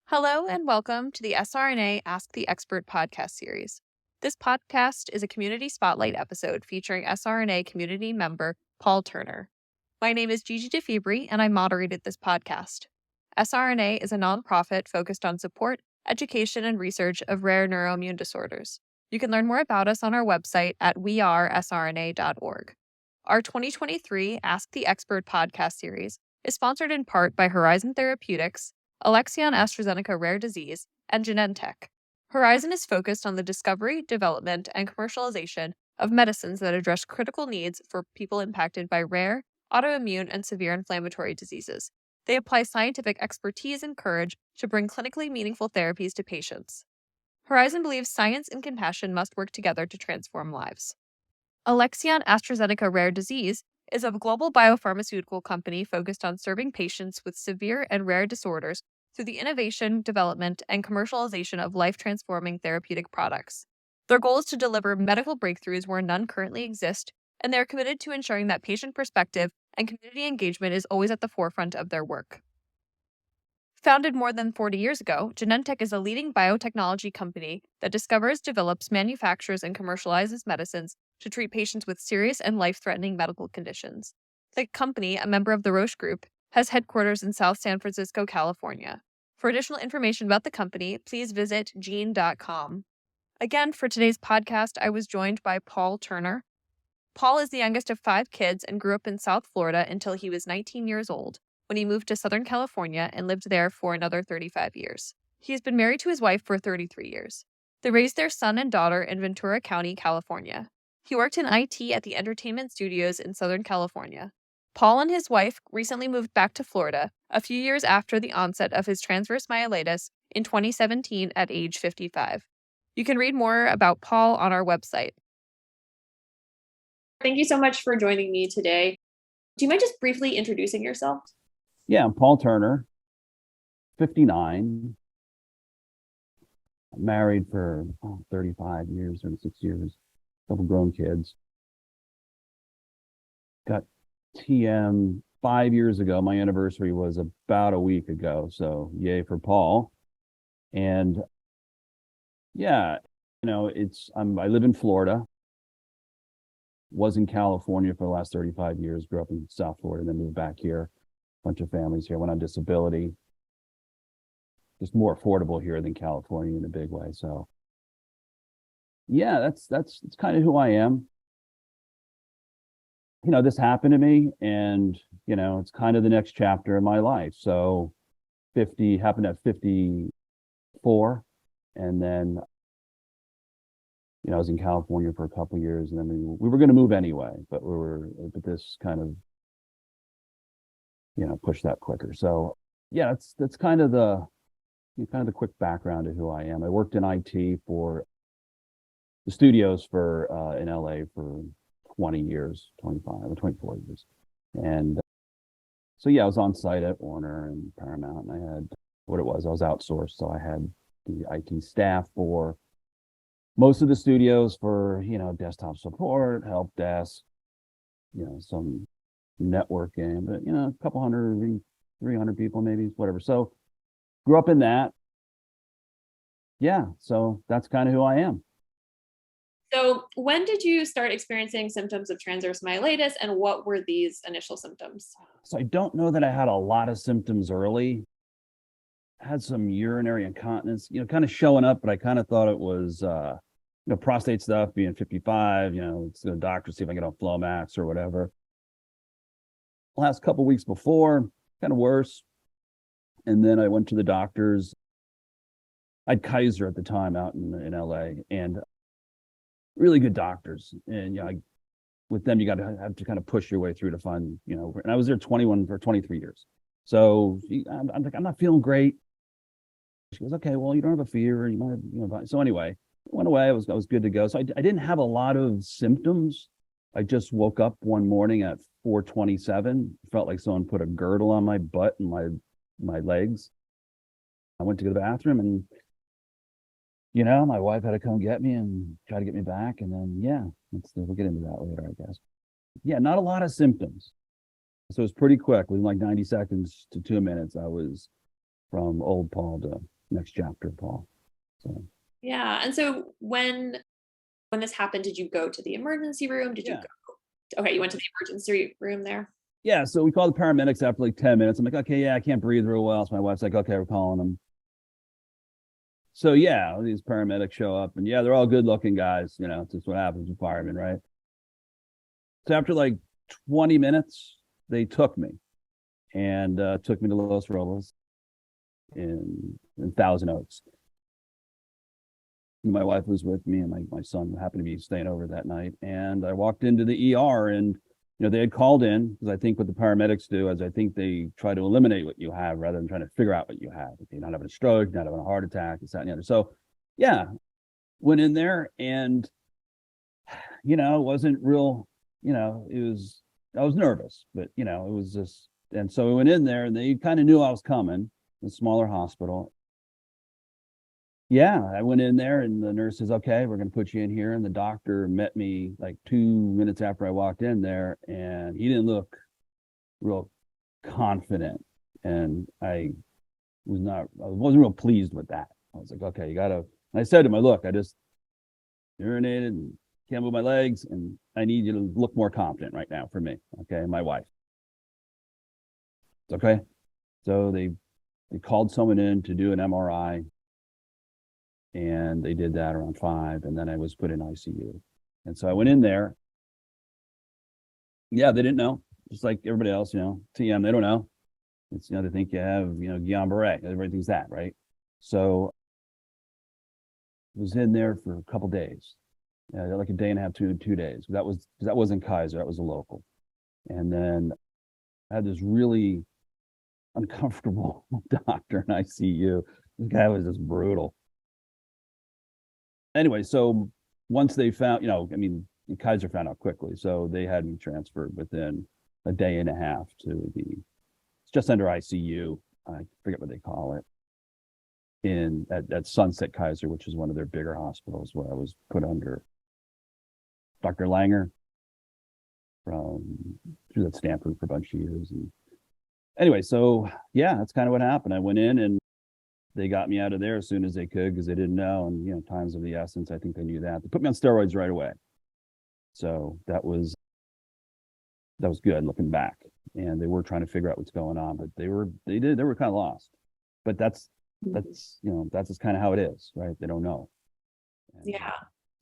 Hello and welcome to the SRNA Ask the Expert podcast series. This podcast is a community spotlight episode featuring SRNA community member Paul Turner. My name is Gigi deFiebre and I moderated this podcast. SRNA is a nonprofit focused on support, education, and research of rare neuroimmune disorders. You can learn more about us on our website at wearesrna.org. Our 2023 Ask the Expert podcast series is sponsored in part by Horizon Therapeutics, Alexion AstraZeneca Rare Disease, and Genentech. Horizon is focused on the discovery, development, and commercialization of medicines that address critical needs for people impacted by rare, autoimmune, and severe inflammatory diseases. They apply scientific expertise and courage to bring clinically meaningful therapies to patients. Horizon believes science and compassion must work together to transform lives. Alexion AstraZeneca Rare Disease is a global biopharmaceutical company focused on serving patients with severe and rare disorders through the innovation, development, and commercialization of life-transforming therapeutic products. Their goal is to deliver medical breakthroughs where none currently exist, and they are committed to ensuring that patient perspective and community engagement is always at the forefront of their work. Founded more than 40 years ago, Genentech is a leading biotechnology company that discovers, develops, manufactures, and commercializes medicines to treat patients with serious and life-threatening medical conditions. The company, a member of the Roche Group, has headquarters in South San Francisco, California. For additional information about the company, please visit gene.com. Again, for today's podcast, I was joined by Paul Turner. Paul is the youngest of 5 kids and grew up in South Florida until he was 19 years old, when he moved to Southern California and lived there for another 35 years. He has been married to his wife for 33 years. They raised their son and daughter in Ventura County, California. He worked in IT at the entertainment studios in Southern California. Paul and his wife recently moved back to Florida a few years after the onset of his transverse myelitis in 2017 at age 55. You can read more about Paul on our website. Thank you so much for joining me today. Do you mind just briefly introducing yourself? Yeah, I'm Paul Turner, 59, married for 35 years, 36 years, couple grown kids. Got TM 5 years ago. My anniversary was about a week ago, so yay for Paul. And yeah, I live in Florida, was in California for the last 35 years, grew up in South Florida, then moved back here. Bunch of families here, went on disability. Just more affordable here than California in a big way. So yeah, that's kind of who I am. This happened to me, and it's kind of the next chapter in my life. So 50 happened at 54, and then I was in California for a couple of years, and then we were going to move anyway, but this kind of push that quicker. So yeah, that's kind of the quick background of who I am. I worked in IT for the studios for in LA for 20 years, 25 or 24 years. And so yeah, I was on site at Warner and Paramount, and I had I was outsourced. So I had the IT staff for most of the studios for, desktop support, help desk, some networking, but a couple hundred, 300 people, maybe, whatever. So grew up in that. Yeah, so that's kind of who I am. So when did you start experiencing symptoms of transverse myelitis, and what were these initial symptoms? So I don't know that I had a lot of symptoms early. I had some urinary incontinence, kind of showing up, but I kind of thought it was prostate stuff, being 55, it's the doctor, see if I can get on Flomax or whatever. Last couple of weeks before, kind of worse. And then I went to the doctors. I had Kaiser at the time out in LA, and really good doctors. And with them, you got to have to kind of push your way through to find, and I was there 21 for 23 years. So I'm like, I'm not feeling great. She goes, okay, well, you don't have a fever. You might have, so anyway, went away. I was good to go. So I didn't have a lot of symptoms. I just woke up one morning at 4:27. Felt like someone put a girdle on my butt and my legs. I went to go to the bathroom, and my wife had to come get me and try to get me back. And then we'll get into that later, I guess. Yeah, not a lot of symptoms. So it was pretty quick. Within like 90 seconds to 2 minutes, I was from old Paul to next chapter, Paul. So yeah. And so when this happened, did you go to the emergency room? Did you yeah. go? Okay, you went to the emergency room there. Yeah, so we called the paramedics after like 10 minutes. I'm like, okay, yeah, I can't breathe real well. So my wife's like, okay, we're calling them. So yeah, these paramedics show up, and yeah, they're all good looking guys. You know, it's just what happens with firemen, right? So after like 20 minutes, they took me and took me to Los Robles in Thousand Oaks. My wife was with me, and my son happened to be staying over that night. And I walked into the ER, and they had called in, because I think what the paramedics do is I think they try to eliminate what you have rather than trying to figure out what you have. If you're not having a stroke, you're not having a heart attack, this, that, and the other. So yeah, went in there, and it wasn't real. It was, I was nervous, but it was just. And so we went in there, and they kind of knew I was coming. A smaller hospital. Yeah, I went in there, and the nurse says, okay, we're going to put you in here. And the doctor met me like 2 minutes after I walked in there, and he didn't look real confident. And I wasn't real pleased with that. I was like, okay, you got to, and I said to him, look, I just urinated and can't move my legs, and I need you to look more confident right now for me. Okay. My wife. Okay. So they called someone in to do an MRI, and they did that around 5, and then I was put in ICU. And so I went in there. Yeah, they didn't know, just like everybody else, TM, they don't know. It's, they think you have, Guillain-Barré. Everybody thinks that, right? So I was in there for a couple days, like a day and a half, 2 days. That wasn't Kaiser, that was a local. And then I had this really uncomfortable doctor in ICU. This guy was just brutal. Anyway, so once they found, Kaiser found out quickly. So they had me transferred within a day and a half to it's just under ICU. I forget what they call it. At Sunset Kaiser, which is one of their bigger hospitals, where I was put under Dr. Langer through that Stanford for a bunch of years. And anyway, so yeah, that's kind of what happened. I went in, and they got me out of there as soon as they could, because they didn't know. And, time's of the essence. I think they knew that. They put me on steroids right away. So that was good looking back. And they were trying to figure out what's going on, but they were kind of lost. But that's just kind of how it is, right? They don't know. And yeah.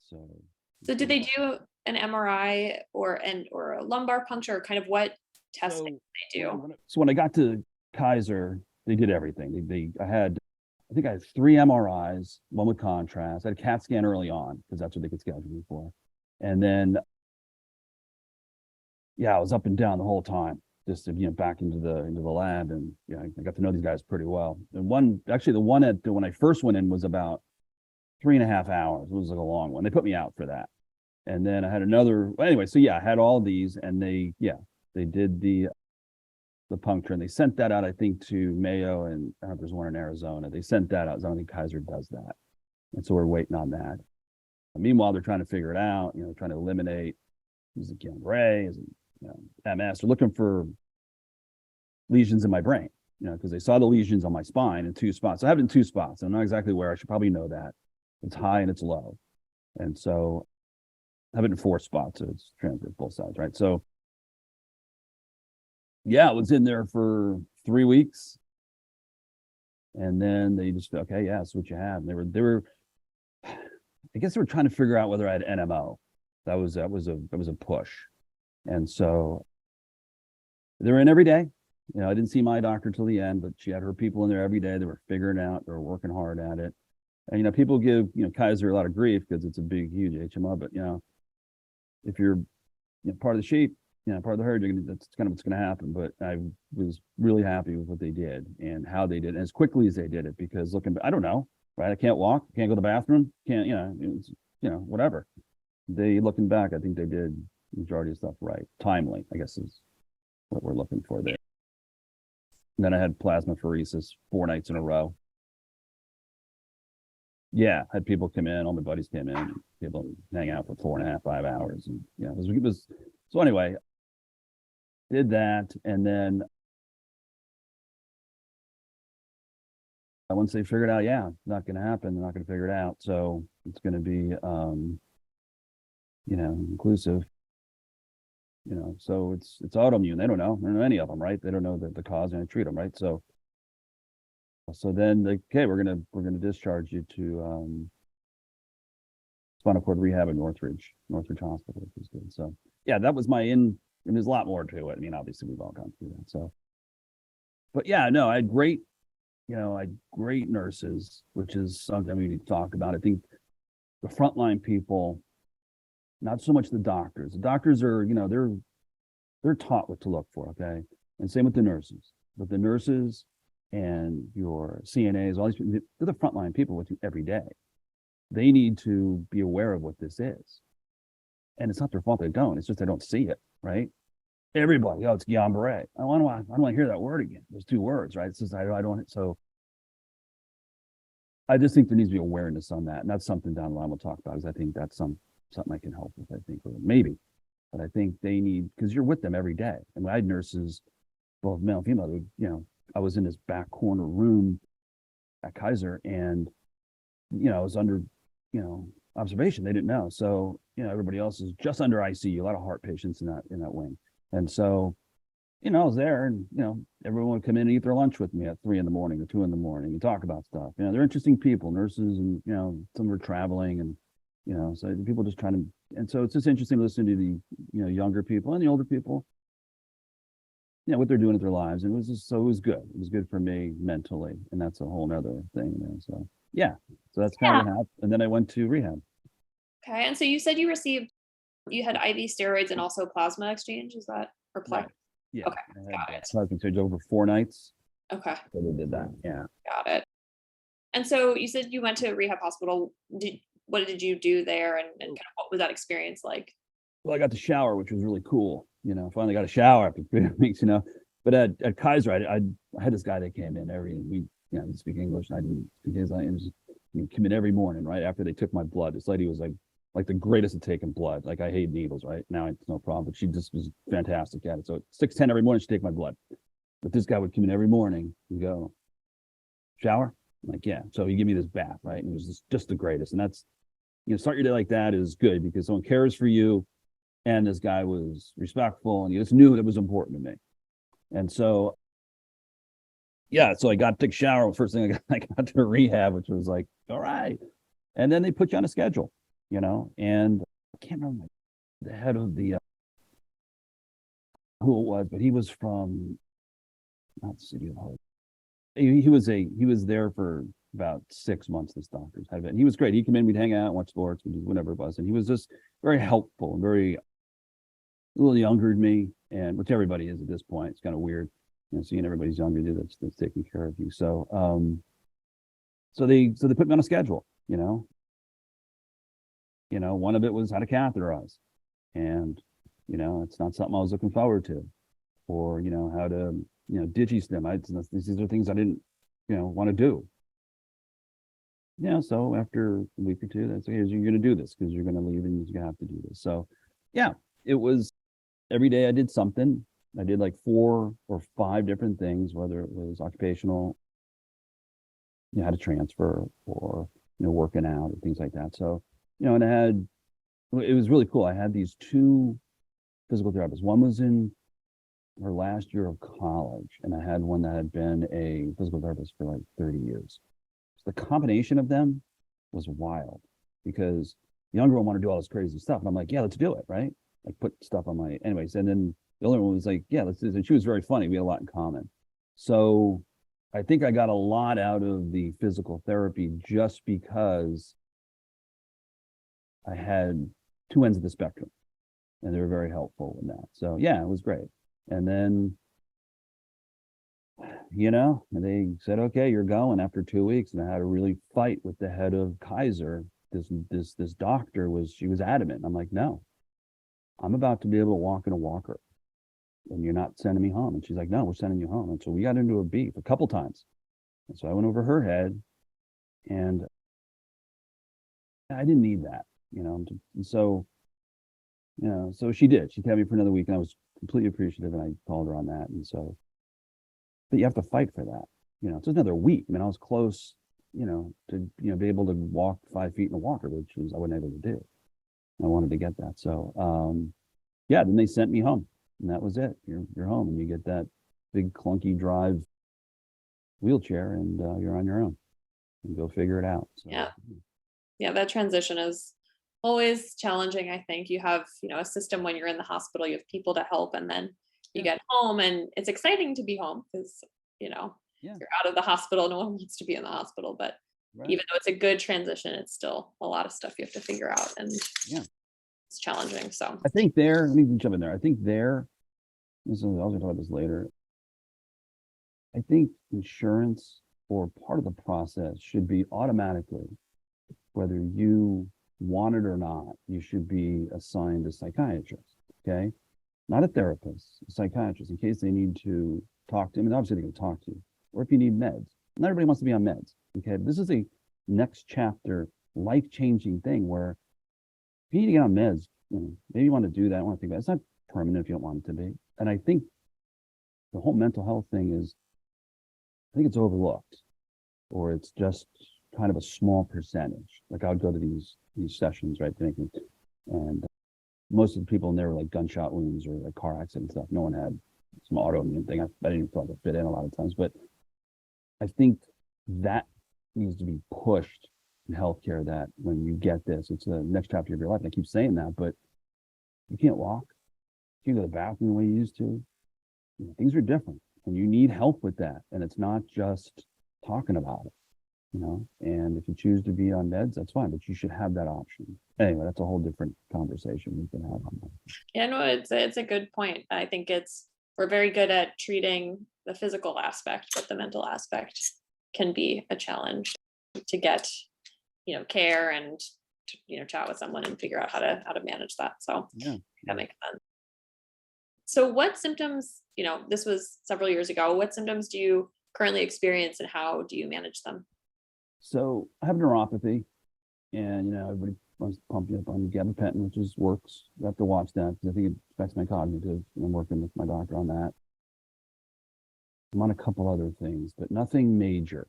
So did they do an MRI or a lumbar puncture, or kind of what testing did they do? So when I got to Kaiser, they did everything. I think I had 3 MRIs, one with contrast. I had a CAT scan early on, because that's what they could schedule me for. And then, yeah, I was up and down the whole time, just to, back into the lab. And I got to know these guys pretty well. And the one when I first went in was about 3.5 hours. It was like a long one. They put me out for that. And then I had another, anyway, so yeah, I had all these, and they did the puncture, and they sent that out, I think, to Mayo, and I don't know if there's one in Arizona. They sent that out. I don't think Kaiser does that. And so we're waiting on that. And meanwhile, they're trying to figure it out, trying to eliminate, is it Guillain-Barré, is it MS? They're looking for lesions in my brain, because they saw the lesions on my spine in 2 spots. So I have it in 2 spots. I'm not exactly where. I should probably know that. It's high and it's low. And so I have it in 4 spots. So it's transverse both sides, right? So yeah, I was in there for 3 weeks, and then they just, okay, yeah, that's what you have. And they were, I guess they were trying to figure out whether I had NMO. That was a push, and so they were in every day. I didn't see my doctor till the end, but she had her people in there every day. They were figuring it out. They were working hard at it. And people give Kaiser a lot of grief because it's a big, huge HMO. But if you're part of the sheep, part of the herd, that's kind of what's going to happen. But I was really happy with what they did and how they did it, and as quickly as they did it. Because I don't know, right? I can't walk, can't go to the bathroom, can't, whatever. Looking back, I think they did the majority of stuff right. Timely, I guess, is what we're looking for there. And then I had plasmapheresis 4 nights in a row. Yeah, had people come in, all my buddies came in, people hang out for 4.5, 5 hours. And it was so anyway, did that. And then once they figure it out, yeah, it's not going to happen. They're not going to figure it out. So it's going to be, inclusive. So it's autoimmune. They don't know any of them, right? They don't know the cause, and I treat them, right? So then, okay, we're gonna discharge you to spinal cord rehab at Northridge Hospital, which is good. So yeah, that was and there's a lot more to it. I mean, obviously we've all gone through that. So, but yeah, no, I had great nurses, which is something we need to talk about. I think the frontline people, not so much the doctors. The doctors are, they're taught what to look for, okay? And same with the nurses. But the nurses and your CNAs, all these people, they're the frontline people with you every day. They need to be aware of what this is. And it's not their fault they don't. It's just they don't see it, right? Everybody, it's Guillain-Barré. I don't want to hear that word again. There's two words, right? It's just I don't. So I just think there needs to be awareness on that, and that's something down the line we'll talk about. Because I think that's something I can help with. I think, or maybe, but I think they need, because you're with them every day. And I had nurses, both male and female. I was in this back corner room at Kaiser, and I was under observation. They didn't know, so everybody else is just under ICU. A lot of heart patients in that wing, and so I was there, and everyone would come in and eat their lunch with me at 3 a.m. or 2 a.m. and talk about stuff. They're interesting people, nurses, and some were traveling, and so people just trying to, and so it's just interesting to listen to the younger people and the older people, what they're doing with their lives. And it was good. It was good for me mentally, and that's a whole nother thing. So yeah, so that's kind of what happened. And then I went to rehab. Okay, and so you said you had IV steroids and also plasma exchange. Is that or Right. Yeah. Okay, got it. Plasma exchange over 4 nights. Okay, so they did that. Yeah. Got it. And so you said you went to a rehab hospital. What did you do there, and kind of what was that experience like? Well, I got to shower, which was really cool. Finally got a shower after 3 weeks. But at Kaiser, I had this guy that came in every week. He speak English, and I didn't speak his language. He'd come in every morning, right after they took my blood. This lady was like the greatest at taking blood. Like, I hate needles, right? Now it's no problem, but she just was fantastic at it. So at 6:10 every morning, she'd take my blood. But this guy would come in every morning and go, shower? I'm like, yeah. So he gave me this bath, right? And it was just the greatest. And that's, start your day like that is good, because someone cares for you. And this guy was respectful, and he just knew that it was important to me. And so, yeah, so I got to take a shower. First thing I got to rehab, which was like, all right. And then they put you on a schedule, and I can't remember the head of the, who it was, but he was from, not City of Hope. He was there for about 6 months, this doctor's had it. And he was great. He'd come in, we'd hang out, watch sports, we'd do whatever it was. And he was just very helpful and a little younger than me, and which everybody is at this point. It's kind of weird, seeing everybody's younger than you that's taking care of you. So, so they put me on a schedule. One of it was how to catheterize, and it's not something I was looking forward to, or how to digi-stim. These are things I didn't want to do. So after a week or two, that's okay. You're going to do this because you're going to leave and you're going to have to do this. So yeah, it was every day I did something. I did like 4 or 5 different things, whether it was occupational, how to transfer, or working out and things like that. So and it was really cool. I had these 2 physical therapists. One was in her last year of college, and I had one that had been a physical therapist for like 30 years. So the combination of them was wild, because the younger one wanted to do all this crazy stuff, and I'm like, yeah, let's do it, right? Like, put stuff on my, anyways. And then the older one was like, yeah, let's do this. And she was very funny. We had a lot in common. So I think I got a lot out of the physical therapy just because I had 2 ends of the spectrum, and they were very helpful in that. So yeah, it was great. And then, they said, okay, you're going after 2 weeks. And I had to really fight with the head of Kaiser. This doctor she was adamant. I'm like, no, I'm about to be able to walk in a walker, and you're not sending me home. And she's like, no, we're sending you home. And so we got into a beef a couple times. And so I went over her head, and I didn't need that, and so, so she did. She kept me for another week, and I was completely appreciative, and I called her on that. And so, but you have to fight for that. it's another week. I mean, I was close, to, be able to walk 5 feet in a walker, which was I wasn't able to do. I wanted to get that. So, yeah, then they sent me home, and that was it. You're home, and you get that big clunky drive wheelchair, and you're on your own, and go figure it out. So, yeah, that transition is always challenging. I think you have, a system when you're in the hospital, you have people to help, and then you get home, and it's exciting to be home because, you're out of the hospital. No one wants to be in the hospital, but even though it's a good transition, it's still a lot of stuff you have to figure out, and it's challenging. So I think let me jump in there. I think I was going to talk about this later. I think insurance or part of the process should be automatically, whether you want it or not, you should be assigned a psychiatrist, okay? Not a therapist, a psychiatrist, in case they need to talk to him. And obviously they can talk to you. Or if you need meds. Not everybody wants to be on meds, okay? This is a next chapter, life-changing thing where if you need to get on meds, maybe you want to do that. I want to think about it. It's not permanent if you don't want it to be. And I think the whole mental health thing I think it's overlooked, or it's just kind of a small percentage. Like I would go to these sessions, right? And most of the people in there were like gunshot wounds or like car accident stuff. No one had some autoimmune thing. I didn't even feel like it fit in a lot of times, but I think that needs to be pushed in healthcare, that when you get this, it's the next chapter of your life. And I keep saying that, but you can't walk. You can't go to the bathroom the way you used to. Things are different, and you need help with that. And it's not just talking about it, and if you choose to be on meds, that's fine, but you should have that option. Anyway, that's a whole different conversation we can have on that. Yeah, no, it's a good point. I think we're very good at treating the physical aspect, but the mental aspect can be a challenge to get, care and to, chat with someone and figure out how to manage that. So that makes sense. So what symptoms, this was several years ago, what symptoms do you currently experience, and how do you manage them? So I have neuropathy, and, everybody wants to pump you up on gabapentin, which works. You have to watch that because I think it affects my cognitive, and I'm working with my doctor on that. I'm on a couple other things, but nothing major.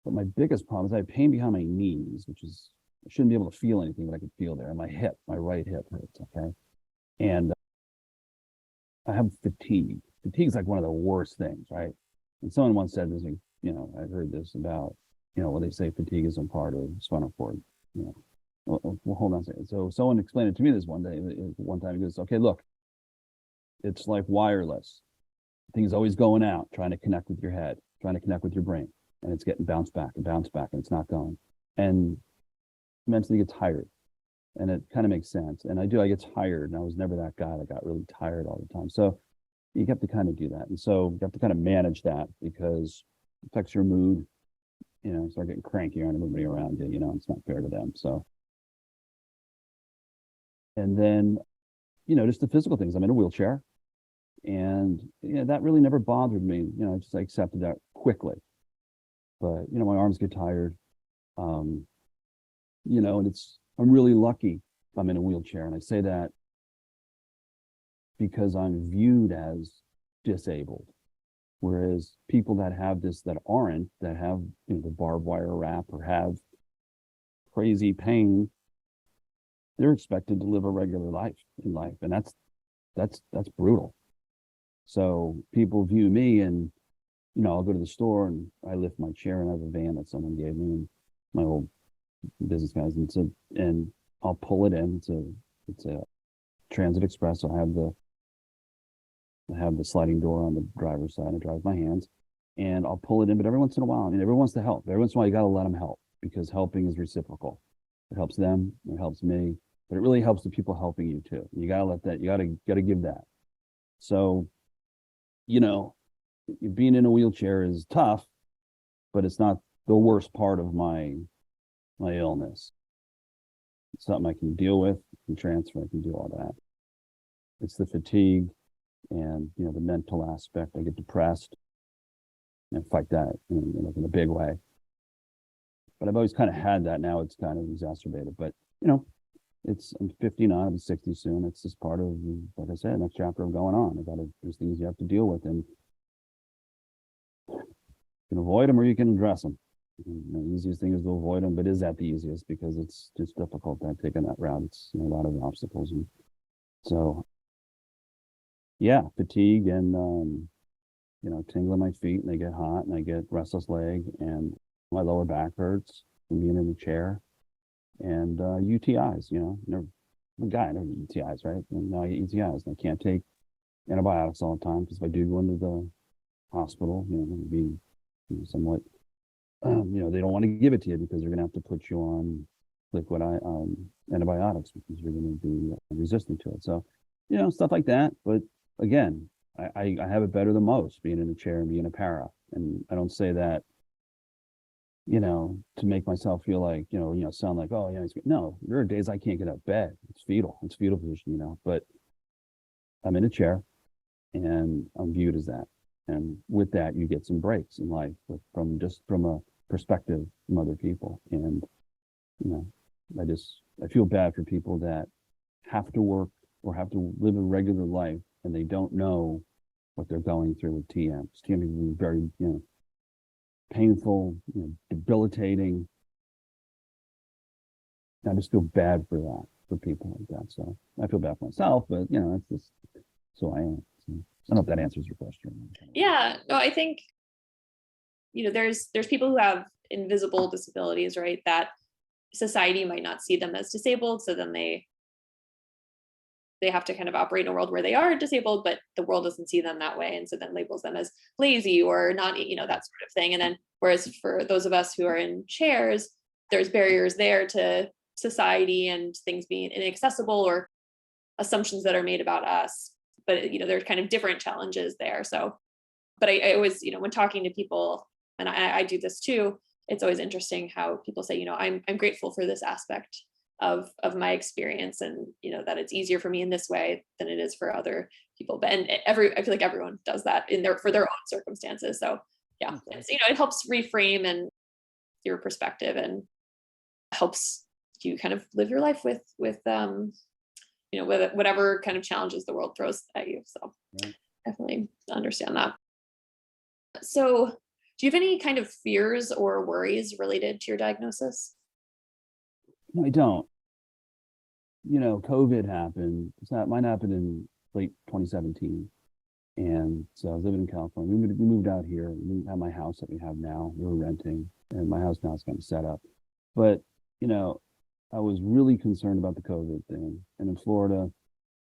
But my biggest problem is I have pain behind my knees, I shouldn't be able to feel anything, but I could feel there. And my right hip hurts, okay? And I have fatigue. Fatigue is like one of the worst things, right? And someone once said this, I heard this about, when they say fatigue isn't part of spinal cord, well, hold on a second. So someone explained it to me this one time. He goes, okay, look, it's like wireless. Things always going out, trying to connect with your head, trying to connect with your brain, and it's getting bounced back, and it's not going. And mentally get tired. And it kind of makes sense. And I get tired, and I was never that guy that got really tired all the time. So you have to kind of do that. And so you have to kind of manage that, because it affects your mood. Start getting cranky on everybody around you, it's not fair to them. So, and then, just the physical things. I'm in a wheelchair, and that really never bothered me. I accepted that quickly. But, my arms get tired. And I'm really lucky if I'm in a wheelchair. And I say that because I'm viewed as disabled. Whereas people that have this, that aren't, that have the barbed wire wrap or have crazy pain, they're expected to live a regular life in life. And that's brutal. So people view me, and, I'll go to the store and I lift my chair, and I have a van that someone gave me, and my old business guys, and I'll pull it in. It's a Transit Express. So I have the sliding door on the driver's side. I drive with my hands, and I'll pull it in. But every once in a while, everyone wants to help. Every once in a while, you got to let them help, because helping is reciprocal. It helps them, it helps me, but it really helps the people helping you too. You got to let that. You got to give that. So, being in a wheelchair is tough, but it's not the worst part of my illness. It's something I can deal with, I can transfer, I can do all that. It's the fatigue and, the mental aspect. I get depressed and fight that in a big way. But I've always kind of had that. Now it's kind of exacerbated. But, I'm 59, I'll be 60 soon. It's just part of, like I said, next chapter of going on. There's things you have to deal with. And You can avoid them or you can address them. The easiest thing is to avoid them, but is that the easiest? Because it's just difficult that taking that route. It's a lot of obstacles. And so, yeah, fatigue and, tingle in my feet and they get hot and I get restless leg and my lower back hurts from being in the chair and UTIs, never, I'm a guy, I never get UTIs, right? And now I get UTIs and I can't take antibiotics all the time because if I do go into the hospital, be somewhat, they don't want to give it to you because they're going to have to put you on liquid antibiotics because you're going to be resistant to it. So, stuff like that. But again, I have it better than most being in a chair and being a para. And I don't say that, to make myself feel like, sound like, oh, yeah, no, there are days I can't get out of bed. It's fetal position, but I'm in a chair and I'm viewed as that. And with that, you get some breaks in life from a perspective from other people. And, I feel bad for people that have to work or have to live a regular life and they don't know what they're going through with TM. TM can be very, painful, debilitating. I just feel bad for that, for people like that. So I feel bad for myself, but it's just so I am. So, I don't know if that answers your question. Yeah, no, I think, there's people who have invisible disabilities, right? That society might not see them as disabled. So then they have to kind of operate in a world where they are disabled, but the world doesn't see them that way. And so then labels them as lazy or not, that sort of thing. And then, whereas for those of us who are in chairs, there's barriers there to society and things being inaccessible or assumptions that are made about us. But, there's kind of different challenges there. So, but I always, when talking to people, and I do this too, it's always interesting how people say, I'm grateful for this aspect of my experience and that it's easier for me in this way than it is for other people. But I feel like everyone does that for their own circumstances. So yeah, it's, it helps reframe and your perspective and helps you kind of live your life with with whatever kind of challenges the world throws at you. So definitely understand that. So do you have any kind of fears or worries related to your diagnosis? No, I don't. COVID happened. Mine happened in late 2017. And so I was living in California. We moved out here. We didn't have my house that we have now. We were renting, and my house now is kind of set up. But, I was really concerned about the COVID thing. And in Florida,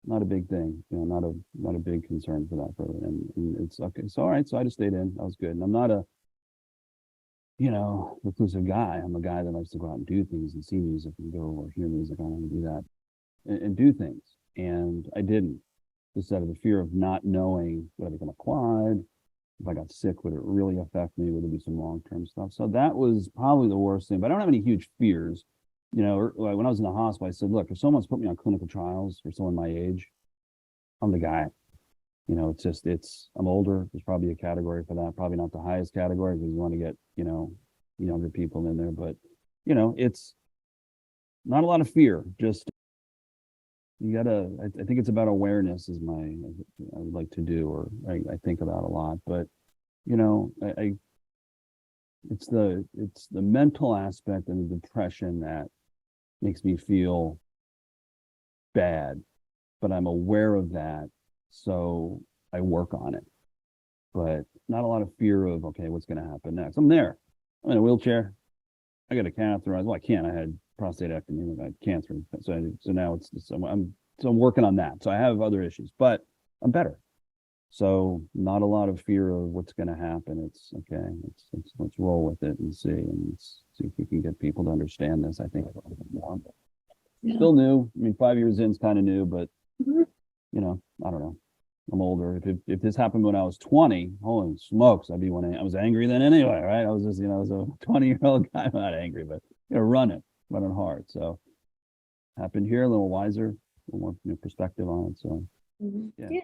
not a big thing, not a big concern for that. And it's okay. So, all right. So I just stayed in. I was good. And I'm not a, reclusive guy. I'm a guy that likes to go out and do things and see music and go or hear music. I want to do that and do things. And I didn't, just out of the fear of not knowing would I become a quad. If I got sick, would it really affect me? Would there be some long-term stuff? So that was probably the worst thing, but I don't have any huge fears. When I was in the hospital, I said, look, if someone's put me on clinical trials for someone my age, I'm the guy. I'm older. There's probably a category for that. Probably not the highest category because you want to get, younger people in there. But, it's not a lot of fear. Just I think it's about awareness I would like to do, or I think about a lot. But, it's the mental aspect and the depression that makes me feel bad, but I'm aware of that. So I work on it, but not a lot of fear of, okay, what's going to happen next? I'm there. I'm in a wheelchair. I got a catheter. I can't. I had prostatectomy. I had cancer. So now I'm working on that. So I have other issues, but I'm better. So not a lot of fear of what's going to happen. It's okay. Let's roll with it and see if we can get people to understand this. I think a little bit more. Yeah. Still new. 5 years in is kind of new, but I don't know. I'm older. If this happened when I was 20, holy smokes, I was angry then anyway, right? I was just, I was a 20-year-old guy. I'm not angry, but running hard. So happened here, a little wiser, a little more perspective on it. So yeah.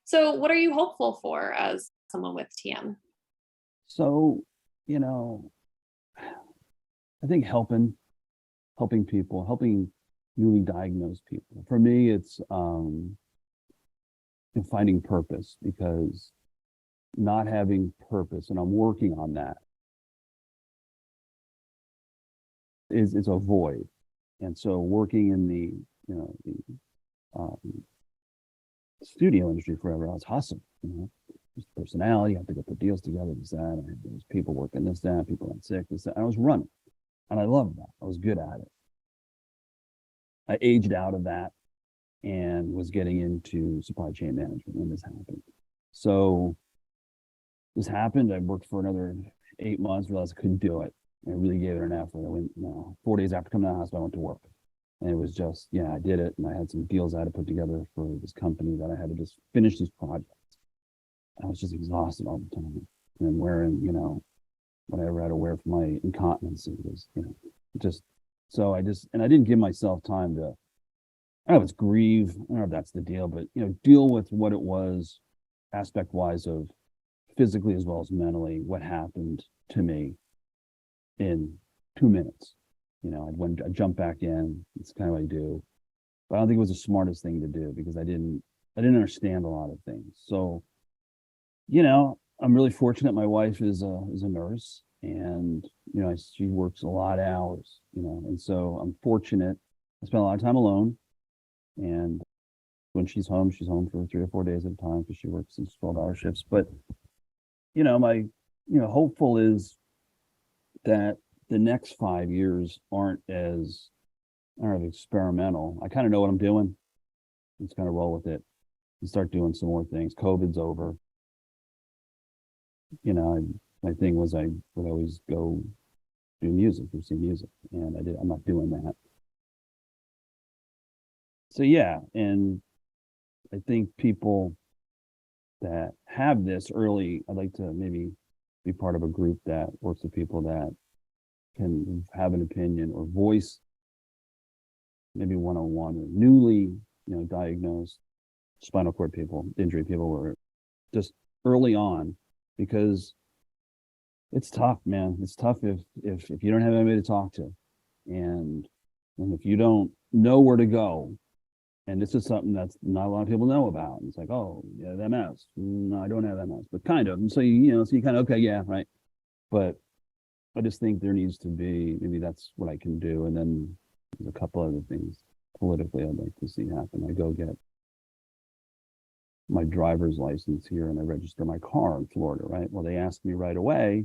So what are you hopeful for as someone with TM? So, I think helping people, helping newly diagnosed people. For me, it's finding purpose, because not having purpose, and I'm working on that, is a void. And so working in the, studio industry forever, I was hustling, just personality, I have to go put deals together, this, that, and there was people working this, that, people on sick, this, that. I was running, and I loved that. I was good at it. I aged out of that and was getting into supply chain management when this happened. So this happened. I worked for another 8 months, realized I couldn't do it. I really gave it an effort. I went, 4 days after coming out of the hospital, I went to work. And it was just, I did it. And I had some deals I had to put together for this company that I had to just finish these projects. I was just exhausted all the time. And wearing, whatever I had to wear for my incontinence. It was, so I didn't give myself time to, I don't know if it's grieve, I don't know if that's the deal, but, deal with what it was aspect wise of physically as well as mentally, what happened to me in 2 minutes. I jumped back in. It's kind of what I do, but I don't think it was the smartest thing to do because I didn't understand a lot of things. So, I'm really fortunate. My wife is a nurse, and she works a lot of hours. And so I'm fortunate. I spend a lot of time alone, and when she's home for 3 or 4 days at a time because she works these 12-hour shifts. But my hopeful is that the next 5 years aren't as, I don't know, experimental. I kind of know what I'm doing. Just kind of roll with it and start doing some more things. COVID's over. My thing was I would always go do music, or see music, and I'm not doing that. So and I think people that have this early, I'd like to maybe be part of a group that works with people that can have an opinion or voice, maybe one-on-one, or newly, diagnosed spinal cord people, injury people, or just early on, because it's tough, man. It's tough if you don't have anybody to talk to, and if you don't know where to go. And this is something that's not a lot of people know about. It's like, oh, yeah, MS. No, I don't have MS, but kind of. And so so you kind of, okay, yeah, right. But I just think there needs to be, maybe that's what I can do. And then there's a couple other things politically I'd like to see happen. I go get my driver's license here and I register my car in Florida, right? Well, they ask me right away,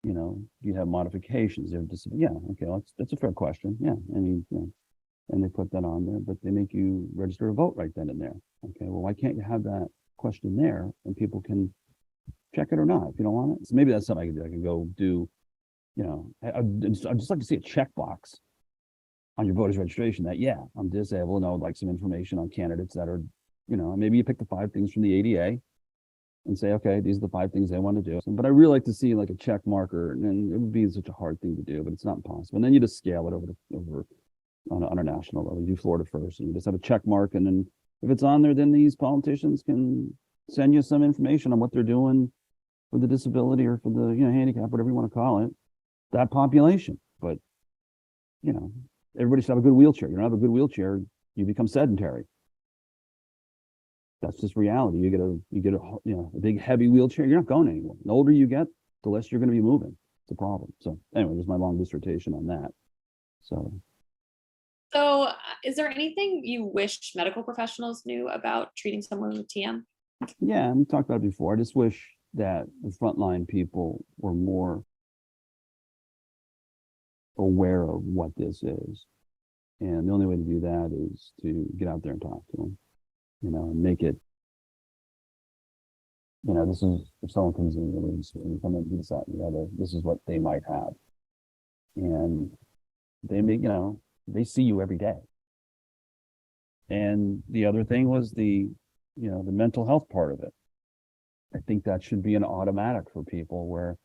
do you have modifications? Yeah, okay, that's a fair question. Yeah, and they put that on there, but they make you register a vote right then and there. Okay, well, why can't you have that question there and people can check it or not if you don't want it? So maybe that's something I can do. I can go do, I'd just like to see a checkbox on your voter's registration that, yeah, I'm disabled, and I would like some information on candidates that are, maybe you pick the 5 things from the ADA and say, okay, these are the 5 things they want to do. But I really like to see like a check marker, and it would be such a hard thing to do, but it's not impossible. And then you just scale it over on a national level. You do Florida first, and you just have a check mark, and then if it's on there, then these politicians can send you some information on what they're doing for the disability or for the handicap, whatever you want to call it, that population. But everybody should have a good wheelchair. You don't have a good wheelchair, you become sedentary. That's just reality. You get a big heavy wheelchair, you're not going anywhere. The older you get, the less you're going to be moving. It's a problem. So anyway, there's my long dissertation on that. So is there anything you wish medical professionals knew about treating someone with TM? Yeah, we talked about it before. I just wish that the frontline people were more aware of what this is. And the only way to do that is to get out there and talk to them, and make it, this is, if someone comes in and come and do this, that, and the other, this is what they might have. And they make, they see you every day. And the other thing was the mental health part of it. I think that should be an automatic for people where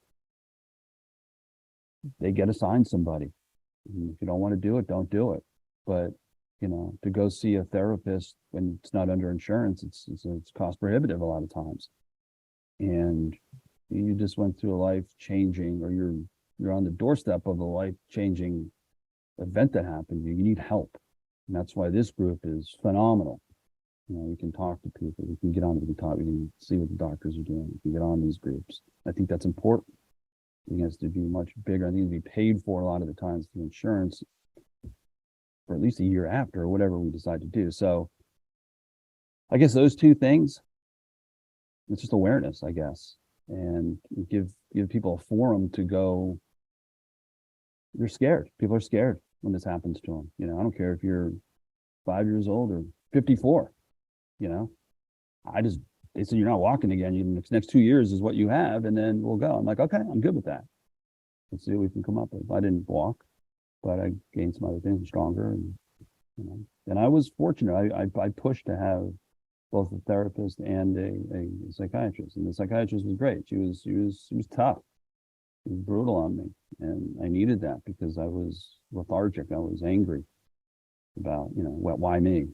they get assigned somebody. And if you don't want to do it, don't do it. But, to go see a therapist when it's not under insurance, it's cost prohibitive a lot of times. And you just went through a life-changing, or you're on the doorstep of a life-changing event that happened. You need help. And that's why this group is phenomenal. we can talk to people, we can get on, we can talk, we can see what the doctors are doing, we can get on these groups. I think that's important. I think it has to be much bigger. I think it to be paid for a lot of the times through insurance for at least a year after or whatever we decide to do. So I guess those two things, it's just awareness, I guess, and give people a forum to go. They're scared. People are scared when this happens to them. I don't care if you're 5 years old or 54. They said you're not walking again. Next 2 years is what you have, and then we'll go. I'm like, okay, I'm good with that. Let's see what we can come up with. I didn't walk, but I gained some other things, stronger, and I was fortunate. I pushed to have both a therapist and a psychiatrist, and the psychiatrist was great. She was tough. She was brutal on me, and I needed that because I was lethargic. I was angry about why me.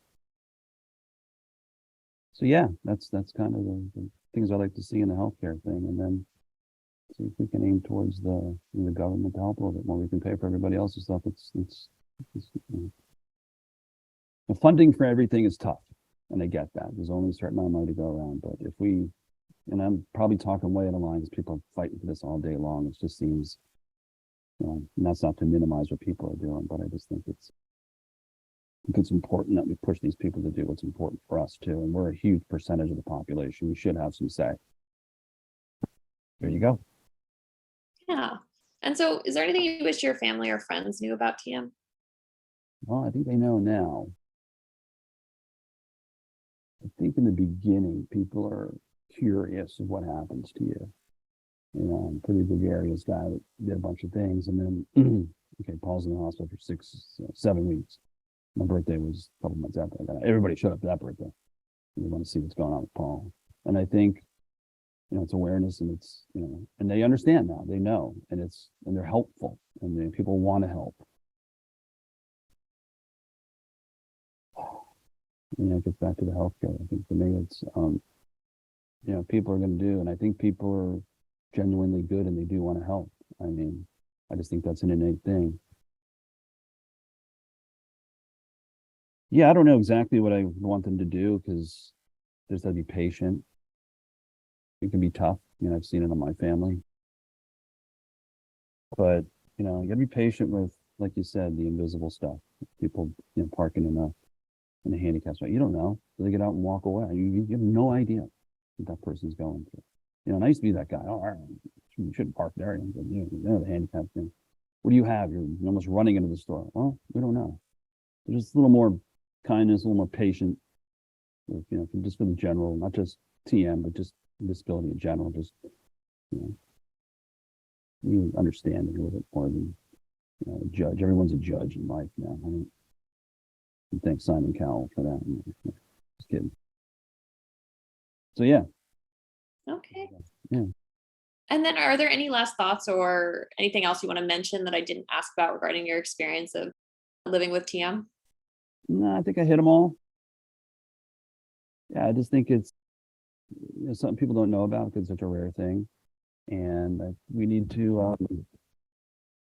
So yeah, that's kind of the things I like to see in the healthcare thing, and then see if we can aim towards the government to help a little bit more. We can pay for everybody else's stuff. It's the funding for everything is tough, and I get that. There's only a certain amount of money to go around, but if we, and I'm probably talking way in the lines, people are fighting for this all day long. It just seems, and that's not to minimize what people are doing, but I just think it's important that we push these people to do what's important for us too. And we're a huge percentage of the population. We should have some say. There you go. Yeah. And so is there anything you wish your family or friends knew about TM? Well, I think they know now. I think in the beginning, people are curious of what happens to you. I'm a pretty gregarious guy that did a bunch of things. And then, okay, Paul's in the hospital for 7 weeks. My birthday was a couple months after I got out. Everybody showed up for that birthday. We want to see what's going on with Paul. And I think, it's awareness, and it's, and they understand now, they know, and they're helpful, and people want to help. It gets back to the healthcare. I think for me, it's, people are going to do, and I think people are genuinely good and they do want to help. I just think that's an innate thing. Yeah, I don't know exactly what I want them to do because there's got to be patient. It can be tough. I've seen it on my family. But, you got to be patient with, like you said, the invisible stuff. People, parking in a handicap spot. You don't know. So they get out and walk away. You have no idea what that person's going through. And I used to be that guy. Oh, you shouldn't park there. The handicap thing. What do you have? You're almost running into the store. Well, we don't know. There's just a little more kindness, a little more patient, just for the general, not just TM, but just disability in general. Just, you understand it a little bit more than, a judge. Everyone's a judge in life now. Thanks Simon Cowell for that. Just kidding. So yeah. Okay. Yeah. And then are there any last thoughts or anything else you want to mention that I didn't ask about regarding your experience of living with TM? No, I think I hit them all. Yeah, I just think it's something people don't know about because it's such a rare thing, and we need to.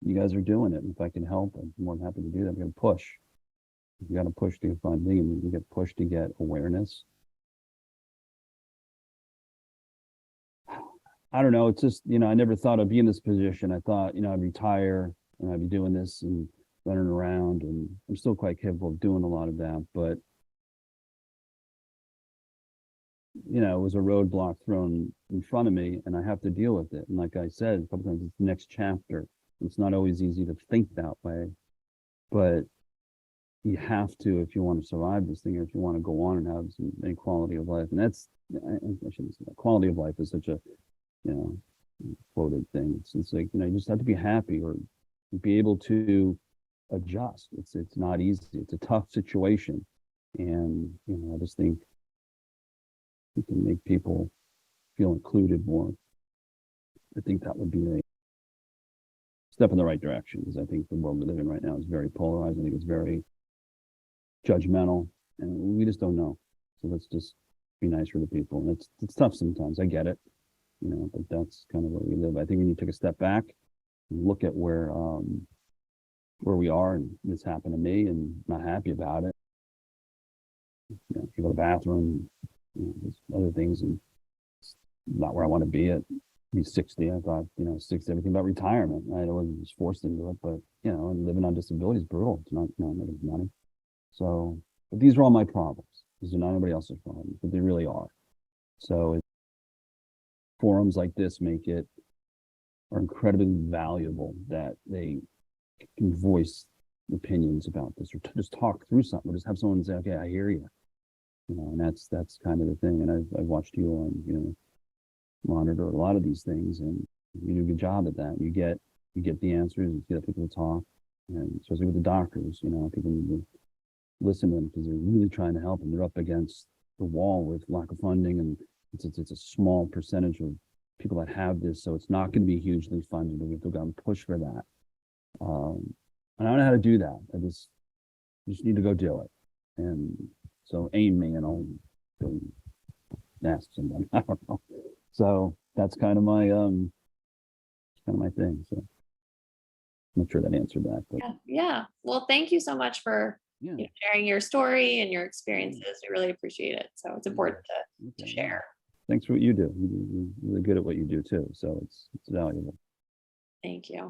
You guys are doing it. And if I can help, I'm more than happy to do that. I'm going to push. You got to push to get funding, and you get pushed to get awareness. I don't know. It's just I never thought I'd be in this position. I thought I'd retire and I'd be doing this and running around, and I'm still quite capable of doing a lot of that, but it was a roadblock thrown in front of me, and I have to deal with it. And like I said a couple times, it's the next chapter. It's not always easy to think that way, but you have to if you want to survive this thing, or if you want to go on and have some quality of life. And that's, I shouldn't say that. Quality of life is such a quoted thing. It's like you just have to be happy or be able to adjust. It's not easy. It's a tough situation, and I just think we can make people feel included more. I think that would be a step in the right direction, because I think the world we live in right now is very polarized. I think it's very judgmental, and we just don't know. So let's just be nice for the people. And it's tough sometimes. I get it, but that's kind of where we live. I think we need to take a step back and look at where we are, and this happened to me, and not happy about it. You go to the bathroom, there's other things, and it's not where I want to be at. He's 60. I thought, 60, everything about retirement. Right? I wasn't just forced into it, but and living on disability is brutal. It's not, making money. So, but these are all my problems. These are not anybody else's problems, but they really are. So, forums like this are incredibly valuable, that they can voice opinions about this, or just talk through something, or just have someone say, "Okay, I hear you." And that's kind of the thing. And I've watched you on, monitor a lot of these things, and you do a good job at that. You get the answers, you get people to talk, and especially with the doctors, people need to listen to them, because they're really trying to help, and they're up against the wall with lack of funding, and it's a small percentage of people that have this, so it's not going to be hugely funded, and we have to go and push for that. And I don't know how to do that. I just need to go do it. And so aim me, and I'll go ask someone. I don't know. So that's kind of my thing. So I'm not sure that answered that, but Yeah. Well, thank you so much for yeah. sharing your story and your experiences. We really appreciate it. So it's important to Okay, share. Thanks for what you do. You're really good at what you do too. So it's valuable. Thank you.